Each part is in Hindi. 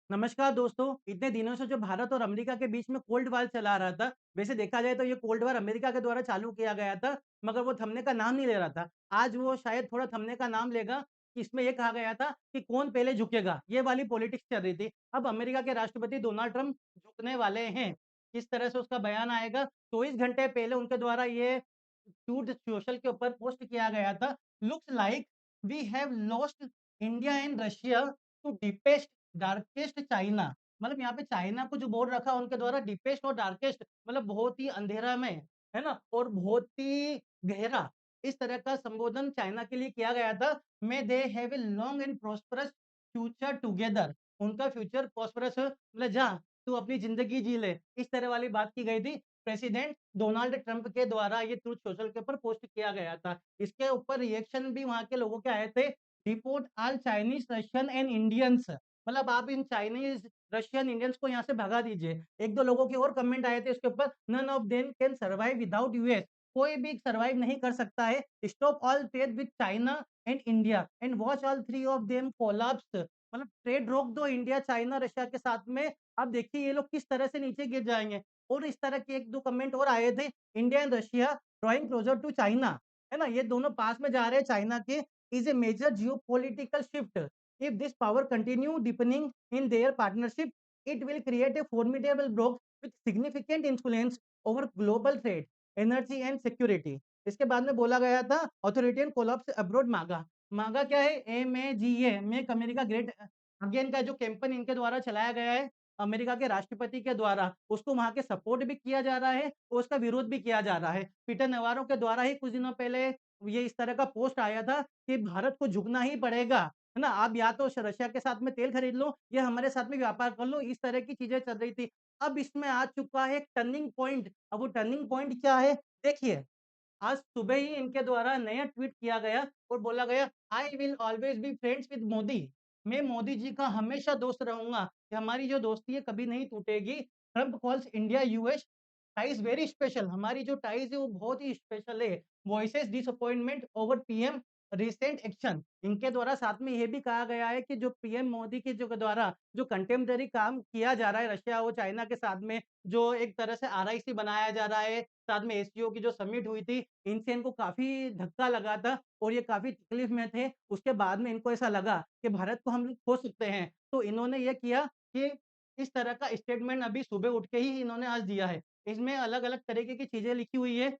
नमस्कार दोस्तों, इतने दिनों से जो भारत और अमेरिका के बीच में कोल्ड वॉर चला रहा था, वैसे देखा जाए तो ये कोल्ड वॉर अमेरिका के द्वारा चालू किया गया था, मगर वो थमने का नाम नहीं ले रहा था। आज वो शायद थोड़ा थमने का नाम लेगा, कि इसमें ये कहा गया था कि कौन पहले झुकेगा, ये वाली पॉलिटिक्स चल रही थी। अब अमेरिका के राष्ट्रपति डोनाल्ड ट्रम्प झुकने वाले हैं। किस तरह से उसका बयान आएगा, 24 घंटे पहले उनके द्वारा ये ट्रूथ सोशल के ऊपर पोस्ट किया गया था। Looks like we have lost India and Russia to deepest darkest China. मतलब यहाँ पे चाइना को जो बोल रखा उनके द्वारा डीपेस्ट और डार्केस्ट मतलब बहुत ही अंधेरा में, है ना? और बहुत ही गहरा, इस तरह का संबोधन चाइना के लिए किया गया था। May they have a long and prosperous future together. उनका फ्यूचर प्रॉस्परस मतलब जा तू अपनी ज़िंदगी जी ले, इस तरह वाली बात की गई थी। प्रेसिडेंट डोनाल्ड ट्रंप के द्वारा ये ट्रूथ सोशल के ऊपर पोस्ट किया गया था। इसके ऊपर रिएक्शन भी वहाँ के लोगों के आए थे। Deport all Chinese, Russian and Indians. मतलब आप इन चाइनीज़, रशियन, इंडियंस को यहाँ से भगा दीजिए। 1-2 लोगों के और कमेंट आए थे इसके ऊपर, none of them can survive without US. कोई भी सर्वाइव नहीं कर सकता है। Stop all trade with China and India and watch all 3 of them collapse. मतलब ट्रेड रोक दो इंडिया, चाइना, रशिया के साथ में। अब देखिए ये लोग किस तरह से नीचे गिर जाएँगे। और इस तरह के 1-2 कमेंट और आए थे, India and Russia drawing closer to China, है ना? ये दोनों पास में जा रहे हैं चाइना के, is a major geopolitical shift. If this power continue deepening in their partnership, it will create a formidable bloc with significant influence over global trade, energy and security. इसके बाद में बोला गया था अथॉरिटेरियन कोलैप्स अब्रॉड मागा। मागा क्या है? एमएजीए, मेक अमेरिका ग्रेट अगेन का जो कैंपेन इनके द्वारा चलाया गया है, अमेरिका के राष्ट्रपति के द्वारा, उसको वहाँ के सपोर्ट भी किया जा रहा है और उसका विरोध भी किया जा रहा है। पीटर नेवारो के द्वारा ही कुछ दिनों पहले ये इस तरह का पोस्ट आया था कि भारत को झुकना ही पड़ेगा, है ना? आप या तो रशिया के साथ में तेल खरीद लो या हमारे साथ में व्यापार कर लो, इस तरह की चीज़ें चल रही थी। अब इसमें आ चुका है एक टर्निंग पॉइंट। अब वो टर्निंग पॉइंट क्या है? देखिए, आज सुबह ही इनके द्वारा नया ट्वीट किया गया और बोला गया, I will always be friends with Modi. मैं मोदी जी का हमेशा दोस्त रहूँगा, कि हमारी जो दोस्ती है कभी नहीं टूटेगी। Trump calls India US ties very special. हमारी जो टाइज़ है वो बहुत ही स्पेशल है। Voices disappointment over PM recent action. इनके द्वारा साथ में ये भी कहा गया है कि जो पीएम मोदी के जो द्वारा जो कंटेम्परेरी काम किया जा रहा है रशिया और चाइना के साथ में, जो एक तरह से आरआईसी बनाया जा रहा है, साथ में एससीओ की जो समिट हुई थी, इनसे इनको काफ़ी धक्का लगा था और ये काफ़ी तकलीफ में थे। उसके बाद में इनको ऐसा लगा कि भारत को हम लोग खो सकते हैं। तो इन्होंने ये किया कि इस तरह का स्टेटमेंट अभी सुबह उठ के ही इन्होंने आज दिया है। इसमें अलग-अलग तरीके की चीज़ें लिखी हुई है।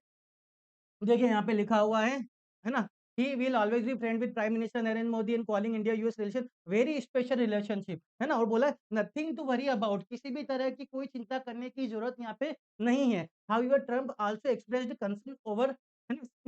देखिए यहाँ पे लिखा हुआ है ना? He will always be friend with prime minister Narendra Modi and calling India US relation very special relationship, है ना? और बोला नथिंग टू वरी अबाउट, किसी भी तरह की कोई चिंता करने की ज़रूरत यहाँ पे नहीं है। However Trump also expressed concern over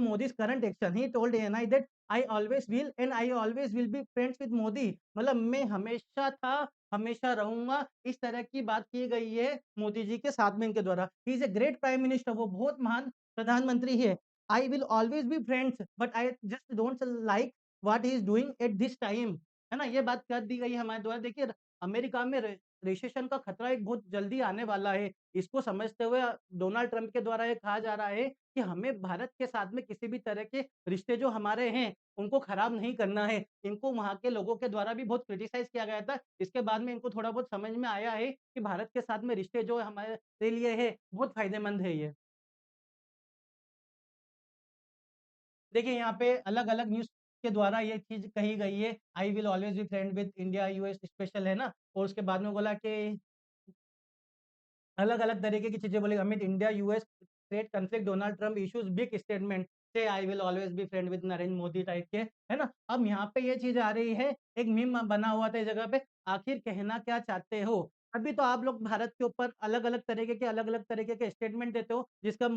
Modi's current action. He told ANI that I always will and I always will be friends with Modi. मतलब मैं हमेशा था, हमेशा रहूँगा, इस तरह की बात की गई है मोदी जी के साथ में इनके द्वारा। He is a great prime minister, वो बहुत महान प्रधानमंत्री है। I will always be friends, but I just don't like what he is doing at this time, है ना? ये बात कर दी गई है हमारे द्वारा। देखिए अमेरिका में रिसेशन का खतरा एक बहुत जल्दी आने वाला है। इसको समझते हुए डोनाल्ड ट्रंप के द्वारा ये कहा जा रहा है कि हमें भारत के साथ में किसी भी तरह के रिश्ते जो हमारे हैं, उनको खराब नहीं करना है। इनको वहाँ के लोगों के द्वारा भी बहुत क्रिटिसाइज़ किया गया था। इसके बाद में इनको थोड़ा बहुत समझ में आया है कि भारत के साथ में रिश्ते जो हमारे लिए है, बहुत फ़ायदेमंद है ये। देखिए, यहाँ पे अलग-अलग न्यूज़ के द्वारा ये चीज़ कही गई है, आई will always be friend with India US special, है ना? और उसके बाद में बोला कि अलग-अलग तरीके की चीज़ें बोली Amit India US trade conflict Donald Trump issues big statement से I will always be friend with Narendra Modi type के, है ना? अब यहाँ पे ये चीज़ आ रही है, एक मीम बना हुआ था इस जगह पे, आखिर कहना क्या चाहते हो? अभी तो आप लोग भारत के ऊपर अलग-अलग तरीके के स्टेटमेंट देते हो, जिसका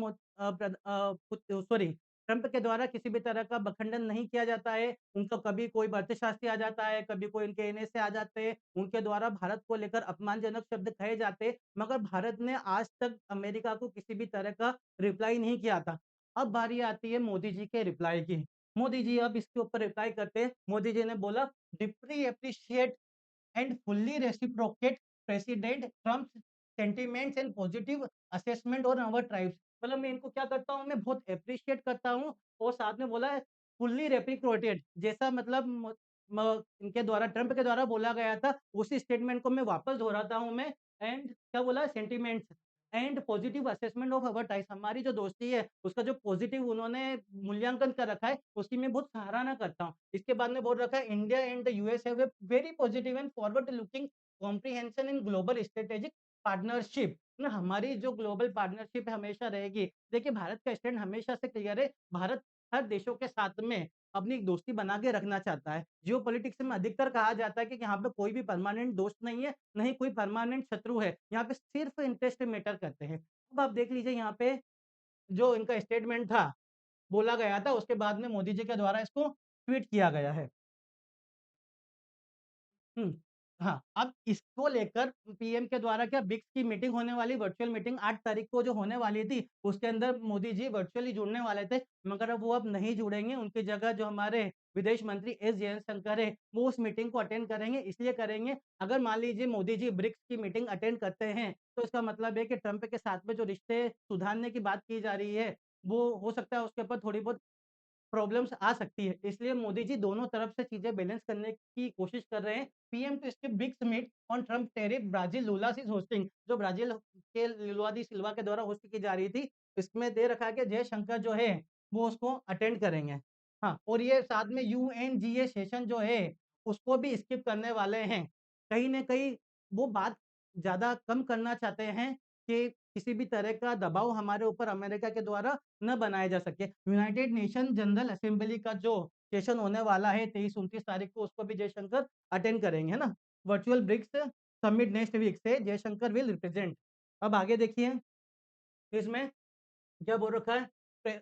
सॉरी, ट्रंप के द्वारा किसी भी तरह का बखंडन नहीं किया जाता है। उनको कभी कोई अर्थशास्त्री आ जाता है, कभी कोई इनके एनएसए आ जाते हैं। उनके द्वारा भारत को लेकर अपमानजनक शब्द कहे जाते हैं, मगर भारत ने आज तक अमेरिका को किसी भी तरह का रिप्लाई नहीं किया था। अब बारी आती है मोदी जी के रिप्लाई की। मोदी जी अब इसके ऊपर रिप्लाई करते हैं। मोदी जी ने बोला, "deeply appreciate and fully reciprocate President Trump's sentiments and positive assessment on our tribes।" मतलब मैं इनको क्या करता हूँ, मैं बहुत एप्रिशिएट करता हूँ और साथ में बोला है फुल्ली रेसिप्रोकेट, जैसा मतलब इनके द्वारा ट्रंप के द्वारा बोला गया था, उसी स्टेटमेंट को मैं वापस दोहराता हूँ मैं। एंड क्या बोला, sentiments and positive assessment of our times, हमारी जो दोस्ती है उसका जो पॉजिटिव उन्होंने मूल्यांकन कर रखा है उसकी मैं बहुत सराहना करता हूँ। इसके बाद में बोल रखा है, India and the US have a very positive and forward looking comprehension in global strategic partnership ना, हमारी जो ग्लोबल पार्टनरशिप हमेशा रहेगी। देखिए भारत का स्टैंड हमेशा से क्लियर है, भारत हर देशों के साथ में अपनी दोस्ती बना के रखना चाहता है। जियो पॉलिटिक्स में अधिकतर कहा जाता है कि यहाँ पे कोई भी परमानेंट दोस्त नहीं है, नहीं कोई परमानेंट शत्रु है। यहाँ पे सिर्फ इंटरेस्ट मैटर करते हैं। अब आप देख लीजिए यहाँ पे जो इनका स्टेटमेंट था, बोला गया था, उसके बाद में मोदी जी के द्वारा इसको ट्वीट किया गया है। हुँ। हाँ, अब इसको लेकर पीएम के द्वारा क्या ब्रिक्स की मीटिंग होने वाली, वर्चुअल मीटिंग 8 तारीख को जो होने वाली थी, उसके अंदर मोदी जी वर्चुअली जुड़ने वाले थे, मगर अब वो अब नहीं जुड़ेंगे। उनकी जगह जो हमारे विदेश मंत्री एस जयशंकर है, वो उस मीटिंग को अटेंड करेंगे। इसलिए करेंगे, अगर मान लीजिए मोदी जी ब्रिक्स की मीटिंग अटेंड करते हैं, तो इसका मतलब है कि ट्रंप के साथ में जो रिश्ते सुधारने की बात की जा रही है, वो हो सकता है उसके ऊपर थोड़ी बहुत प्रॉब्लम्स आ सकती है। इसलिए मोदी जी दोनों तरफ से चीज़ें बैलेंस करने की कोशिश कर रहे हैं। PM to skip BRICS meet on Trump tariff Brazil Lula is hosting, जो ब्राज़ील के लुला डी सिल्वा के द्वारा होस्ट की जा रही थी। इसमें दे रखा है कि जयशंकर जो है, वो उसको अटेंड करेंगे। हाँ, और ये साथ में यूएनजीए सेशन जो है, उसको भी स्किप करने वाले हैं। कहीं न कहीं वो बात ज़्यादा कम करना चाहते हैं कि किसी भी तरह का दबाव हमारे ऊपर अमेरिका के द्वारा न बनाया जा सके। यूनाइटेड नेशन जनरल असेंबली का जो सेशन होने वाला है 23-29 तारीख को, उसको भी जयशंकर अटेंड करेंगे, है ना? Virtual BRICS summit next week से जयशंकर विल रिप्रेजेंट। अब आगे देखिए, इसमें क्या बोल रखा है? प्रे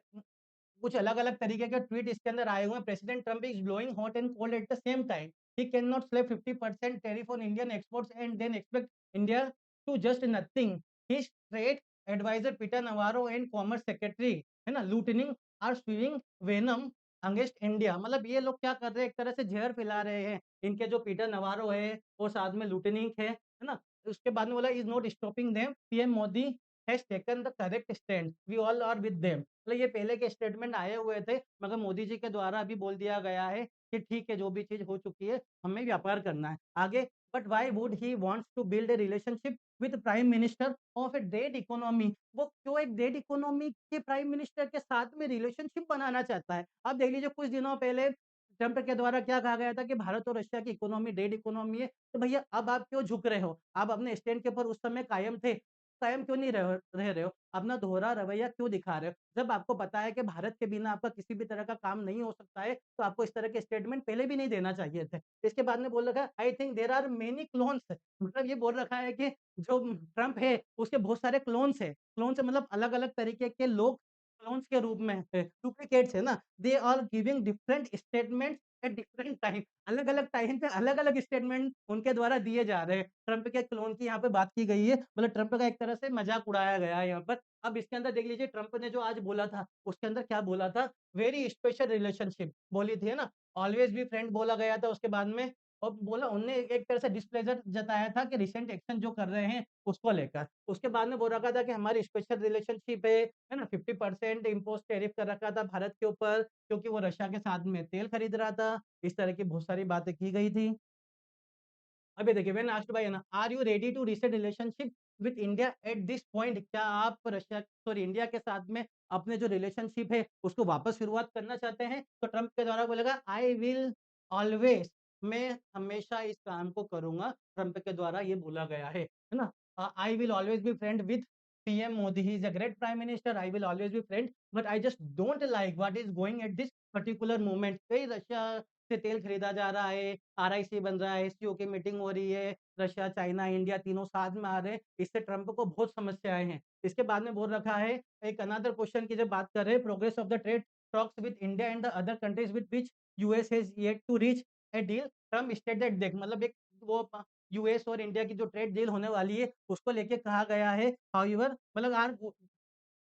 कुछ अलग-अलग तरीके के ट्वीट इसके अंदर आए हुए हैं। President Trump is blowing hot and cold at the same time. He can not slap 50% tariff on Indian exports and then expect India to just nothing. His trade adviser Peter Navarro and commerce secretary, है ना, Lutnick are spewing venom against India. मतलब ये लोग क्या कर रहे हैं, एक तरह से ज़हर फैला रहे हैं। इनके जो पीटर नवारो है और साथ में लूटनिंग है ना? उसके बाद में बोला, is not stopping them, PM Modi has taken the correct stand, we all are with them. मतलब ये पहले के स्टेटमेंट आए हुए थे, मगर मोदी जी के द्वारा अभी बोल दिया गया है कि ठीक है, जो भी चीज़ हो चुकी है, हमें व्यापार करना है। आगे, but why would he wants to build a relationship with prime minister of a dead economy? वो क्यों एक डेड इकोनॉमी के प्राइम मिनिस्टर के साथ में रिलेशनशिप बनाना चाहता है? आप देख लीजिए कुछ दिनों पहले ट्रंप के द्वारा क्या कहा गया था कि भारत और रशिया की इकोनॉमी डेड इकोनॉमी है। तो भैया अब आप क्यों झुक रहे हो? आप अपने स्टैंड के ऊपर उस समय कायम थे, कायम क्यों नहीं रह रहे हो? अपना दोहरा रवैया क्यों दिखा रहे हो? जब आपको पता है कि भारत के बिना आपका किसी भी तरह का काम नहीं हो सकता है, तो आपको इस तरह के स्टेटमेंट पहले भी नहीं देना चाहिए थे। इसके बाद में बोल रखा है, I think there are many clones, मतलब ये बोल रखा है कि जो ट्रम्प है उसके बहुत सारे क्लोन्स हैं। क्लोन्स मतलब अलग-अलग तरीके के लोग क्लोन्स के रूप में है, डुप्लीकेट्स है ना। They are giving different statements at different time. अलग-अलग टाइम पे अलग-अलग स्टेटमेंट उनके द्वारा दिए जा रहे हैं। ट्रंप के क्लोन की यहाँ पे बात की गई है, मतलब ट्रंप का एक तरह से मज़ाक उड़ाया गया है यहाँ पर। अब इसके अंदर देख लीजिए ट्रंप ने जो आज बोला था, उसके अंदर क्या बोला था? वेरी स्पेशल रिलेशनशिप बोली थी, है ना? ऑलवेज़ बी फ्रेंड बोला गया था उसके बाद में, और बोला उन्होंने एक तरह से डिस्प्लेज़र जताया था कि रिसेंट एक्शन जो कर रहे हैं, उसको लेकर। उसके बाद में बोल रखा था कि हमारी स्पेशल रिलेशनशिप है ना? 50% इम्पोज़ टैरिफ कर रखा था भारत के ऊपर, क्योंकि वो रशिया के साथ में तेल खरीद रहा था। इस तरह की बहुत सारी बातें की गई थी। अभी देखिए, when asked by Anna, are you ready to reset relationship with India at this point? क्या आप रशिया सॉरी इंडिया के साथ में अपने जो रिलेशनशिप है उसको वापस शुरुआत करना चाहते हैं? तो ट्रंप के द्वारा बोलेगा, आई विल ऑलवेज, मैं हमेशा इस काम को करूँगा। ट्रंप के द्वारा ये बोला गया है ना? I will always be friend with PM Modi, he is a great prime minister, I will always be friend, but I just don't like what is going at this particular moment. कहीं रशिया से तेल खरीदा जा रहा है, आरआईसी बन रहा है, एससीओ की मीटिंग हो रही है, रशिया, चाइना, इंडिया तीनों साथ में आ रहे हैं, इससे ट्रंप को बहुत समस्याएँ हैं। इसके बाद में बोल रखा है, एक अनदर क्वेश्चन की जब बात कर रहे हैं, progress of the trade talks with India and the other countries with which US has yet to reach a deal. Trump state that देख, मतलब एक वो यूएस और इंडिया की जो ट्रेड डील होने वाली है, उसको लेके कहा गया है। हाउएवर मतलब आर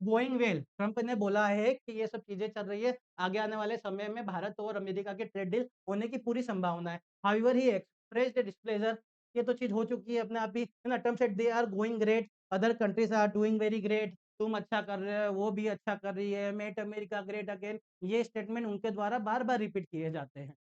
गोइंग वेल, ट्रंप ने बोला है कि ये सब चीज़ें चल रही है, आगे आने वाले समय में भारत और अमेरिका के ट्रेड डील होने की पूरी संभावना है। हाउएवर ही एक्सप्रेस्ड डिस्प्लेज़र, ये तो चीज़ हो चुकी है अपने आप ही, है ना? Trump said they are going great, other countries are doing very great, तुम अच्छा कर रहे हो, वो भी अच्छा कर रही है, मेक अमेरिका ग्रेट अगेन। ये स्टेटमेंट उनके द्वारा बार-बार रिपीट किए जाते हैं।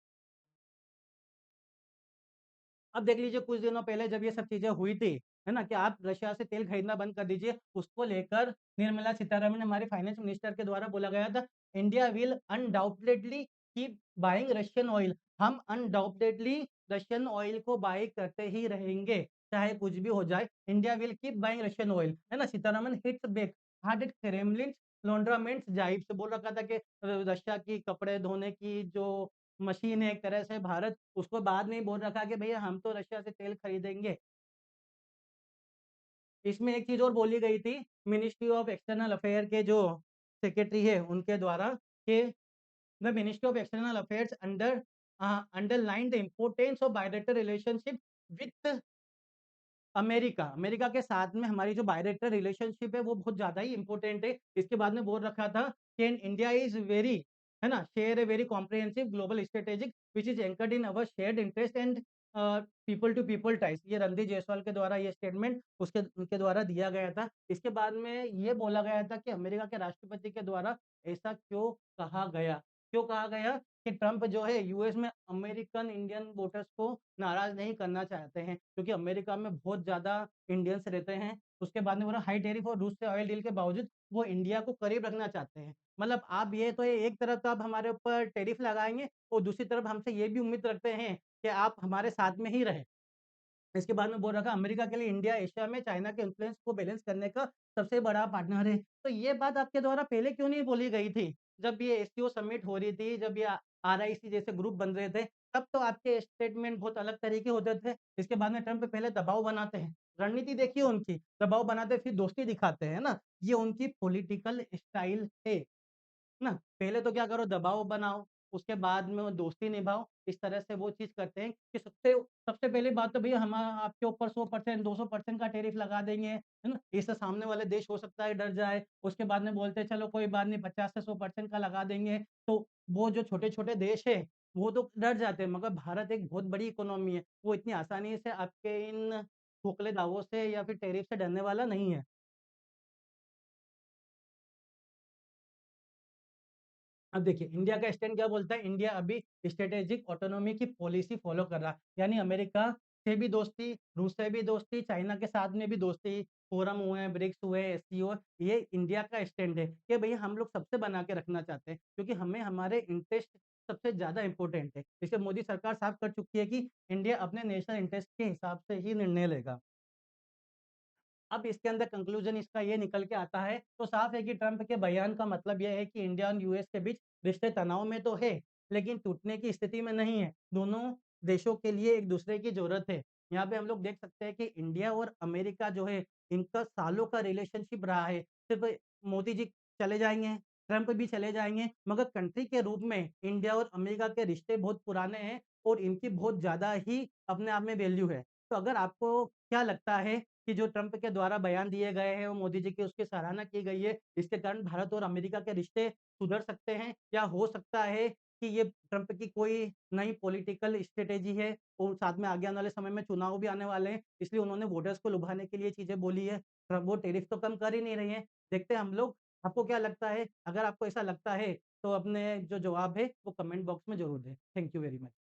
अब देख लीजिए कुछ दिनों पहले जब ये सब चीज़ें हुई थी, है ना? कि आप रशिया से तेल खरीदना बंद कर दीजिए, उसको लेकर निर्मला सीतारमण हमारे फाइनेंस मिनिस्टर के द्वारा बोला गया था, India will undoubtedly keep buying Russian oil. हम अनडाउटेडली रशियन ऑयल को बाय करते ही रहेंगे, चाहे कुछ भी हो जाए। India will keep buying Russian oil, है ना? Sitharaman hits back, hard at Kremlin laundromats jibe से बोल रखा था कि रशिया की कपड़े धोने की जो मशीन है एक तरह से भारत उसको बाद में ही बोल रखा कि भैया हम तो रशिया से तेल खरीदेंगे। इसमें एक चीज़ और बोली गई थी मिनिस्ट्री ऑफ एक्सटर्नल अफेयर के जो सेक्रेटरी है उनके द्वारा कि the ministry of external affairs underline the importance of bilateral relationship with America. America के साथ में हमारी जो बायलैटरल रिलेशनशिप है वो बहुत ज़्यादा ही इम्पोर्टेंट है। इसके बाद में बोल रखा था कि इंडिया इज़ वेरी, है ना? Share a very comprehensive global strategic which is anchored in our shared interest and people to people ties. ये रणधीर जायसवाल के द्वारा ये स्टेटमेंट उसके उनके द्वारा दिया गया था। इसके बाद में ये बोला गया था कि अमेरिका के राष्ट्रपति के द्वारा ऐसा क्यों कहा गया? क्यों कहा गया? कि ट्रम्प जो है यूएस में अमेरिकन इंडियन वोटर्स को नाराज़ नहीं करना चाहते हैं, क्योंकि अमेरिका में बहुत ज़्यादा इंडियंस रहते हैं। उसके बाद में बोला हाई टैरिफ और रूस से ऑयल डील के बावजूद वो इंडिया को करीब रखना चाहते हैं। मतलब आप ये तो एक तरफ तो आप हमारे ऊपर टैरिफ लगाएँगे और दूसरी तरफ हमसे ये भी उम्मीद रखते हैं कि आप हमारे साथ में ही रहें। इसके बाद में बोल रखा अमेरिका के लिए इंडिया एशिया में चाइना के इन्फ्लुएंस को बैलेंस करने का सबसे बड़ा पार्टनर है। तो ये बात आपके द्वारा पहले क्यों नहीं बोली गई थी? जब ये एससीओ समिट हो रही थी, जब ये आरआईसी जैसे ग्रुप बन रहे थे, तब तो आपके स्टेटमेंट बहुत अलग तरीके होते थे। इसके बाद में ट्रम्प पहले दबाव बनाते हैं, रणनीति देखिए उनकी, दबाव बनाते फिर दोस्ती दिखाते हैं ना, ये उनकी पॉलिटिकल स्टाइल है। ना? पहले तो क्या करो दबाव बनाओ, उसके बाद में वो दोस्ती निभाओ, इस तरह से वो चीज़ करते हैं कि सबसे सबसे पहली बात तो भैया हम आपके ऊपर 100% 200% का टैरिफ लगा देंगे, है ना? इससे सामने वाले देश हो सकता है डर जाए, उसके बाद में बोलते हैं चलो कोई बात नहीं 50 से 100% का लगा देंगे, तो वो जो छोटे-छोटे देश हैं, वो तो डर जाते हैं, मगर भारत एक बहुत बड़ी इकोनॉमी है, वो इतनी आसानी से आपके इन खोखले दावों से या फिर टैरिफ से डरने वाला नहीं है। अब देखिए इंडिया का स्टैंड क्या बोलता है, इंडिया अभी स्ट्रैटेजिक ऑटोनॉमी की पॉलिसी फॉलो कर रहा है। यानी अमेरिका से भी दोस्ती, रूस से भी दोस्ती, चाइना के साथ में भी दोस्ती, फोरम हुए, ब्रिक्स हुए, एससीओ, ये इंडिया का स्टैंड है कि भैया हम लोग सबसे बना के रखना चाहते हैं, क्योंकि हमें हमारे इंटरेस्ट सबसे ज़्यादा इम्पोर्टेंट है। इसलिए मोदी सरकार साफ कर चुकी है कि इंडिया अपने नेशनल इंटरेस्ट के हिसाब से ही निर्णय लेगा। अब इसके अंदर कंक्लूजन इसका ये निकल के आता है, तो साफ है कि ट्रंप के बयान का मतलब ये है कि इंडिया और यूएस के बीच रिश्ते तनाव में तो है, लेकिन टूटने की स्थिति में नहीं है। दोनों देशों के लिए एक दूसरे की ज़रूरत है। यहाँ पे हम लोग देख सकते हैं कि इंडिया और अमेरिका जो है, इनका सालों का रिलेशनशिप रहा है। सिर्फ़ मोदी जी चले जाएँगे, ट्रंप भी चले जाएँगे, मगर कंट्री के रूप में इंडिया और अमेरिका के रिश्ते बहुत पुराने हैं और इनकी बहुत ज़्यादा ही अपने आप में वैल्यू है। तो अगर आपको क्या लगता है कि जो ट्रंप के द्वारा बयान दिए गए हैं, वो मोदी जी की उसकी सराहना की गई है। इसके कारण भारत और अमेरिका के रिश्ते सुधर सकते हैं या हो सकता है कि ये ट्रंप की कोई नई पॉलिटिकल स्ट्रैटेजी है और साथ में आगे आने वाले समय में चुनाव भी आने वाले हैं, इसलिए उन्होंने वोटर्स को लुभाने के लिए चीज़ें बोली है। ट्रंप वो टैरिफ तो कम कर ही नहीं रही हैं। देखते हैं हम लोग, आपको क्या लगता है? अगर आपको ऐसा लगता है, तो अपने जो जवाब है, वो कमेंट बॉक्स में ज़रूर दें। Thank you very much.